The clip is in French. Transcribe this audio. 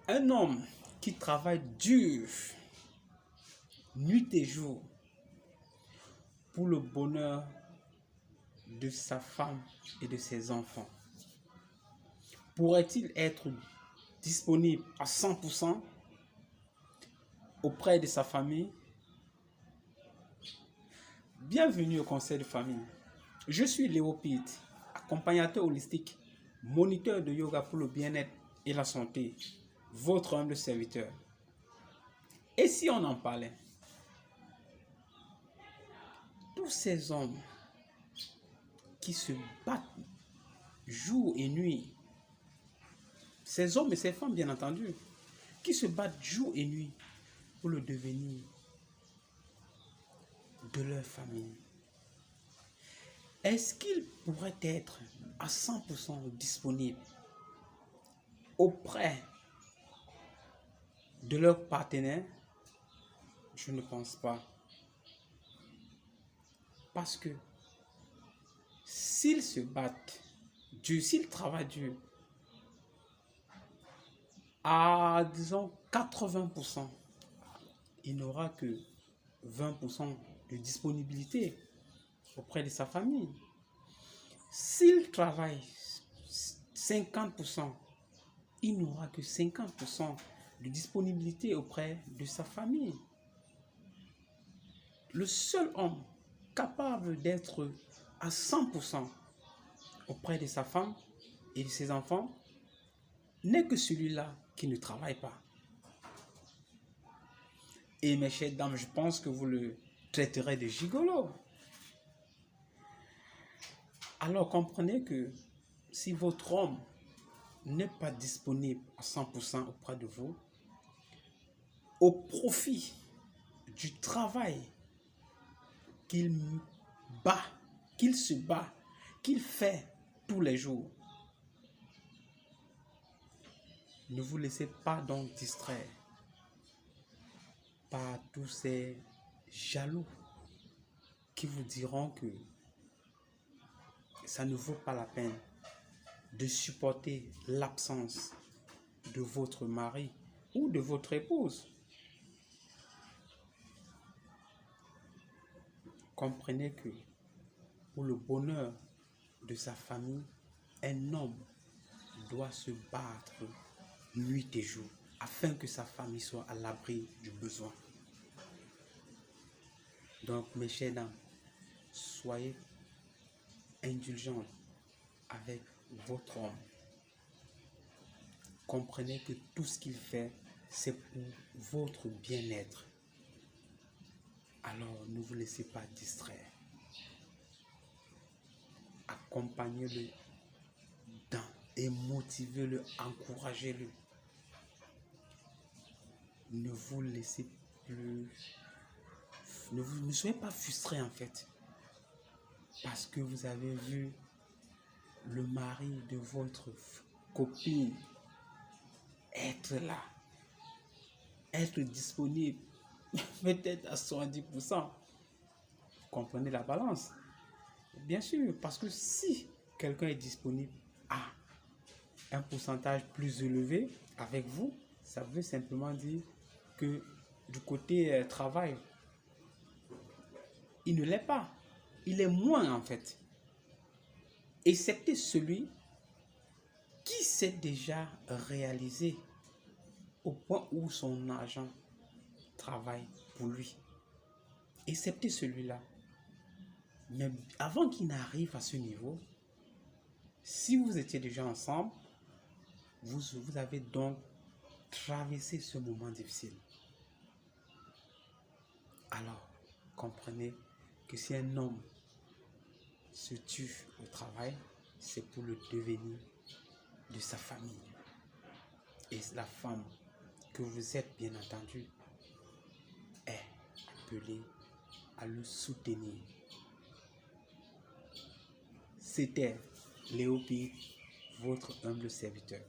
Un homme qui travaille dur, nuit et jour, pour le bonheur de sa femme et de ses enfants, pourrait-il être disponible à 100% auprès de sa famille? Bienvenue au conseil de famille. Je suis Léo Pitt, accompagnateur holistique, moniteur de yoga pour le bien-être et la santé, votre humble serviteur. Et si on en parlait? Tous ces hommes qui se battent jour et nuit, ces hommes et ces femmes bien entendu, qui se battent jour et nuit pour le devenir de leur famille, est-ce qu'ils pourraient être à 100% disponibles auprès de leur partenaire? Je ne pense pas. Parce que s'ils se battent dur, s'ils travaillent dur, à disons 80%, il n'aura que 20% de disponibilité auprès de sa famille. S'il travaille 50%, il n'aura que 50% de disponibilité auprès de sa famille. Le seul homme capable d'être à 100% auprès de sa femme et de ses enfants n'est que celui-là qui ne travaille pas. Et mes chères dames, je pense que vous le traiterez de gigolo. Alors comprenez que si votre homme n'est pas disponible à 100% auprès de vous, au profit du travail qu'il se bat, qu'il fait tous les jours, ne vous laissez pas donc distraire par tous ces jaloux qui vous diront que ça ne vaut pas la peine de supporter l'absence de votre mari ou de votre épouse. Comprenez que pour le bonheur de sa famille, un homme doit se battre nuit et jour afin que sa famille soit à l'abri du besoin. Donc mes chers dames, soyez indulgents avec votre homme. Comprenez que tout ce qu'il fait, c'est pour votre bien-être. Alors ne vous laissez pas distraire. Accompagnez-le et motivez-le, encouragez-le. Ne vous laissez plus, ne soyez pas frustré en fait, parce que vous avez vu le mari de votre copine être là, être disponible, peut-être à 70%. Vous comprenez la balance? Bien sûr, parce que si quelqu'un est disponible à un pourcentage plus élevé avec vous, ça veut simplement dire que du côté travail, il ne l'est pas. Il est moins en fait. Excepté celui qui s'est déjà réalisé au point où son agent travaille pour lui. Excepté celui-là. Mais avant qu'il n'arrive à ce niveau, si vous étiez déjà ensemble, vous avez donc traversé ce moment difficile. Alors, comprenez que si un homme se tue au travail, c'est pour le devenir de sa famille. Et la femme que vous êtes, bien entendu, est appelée à le soutenir. C'était Léo Pitt, votre humble serviteur.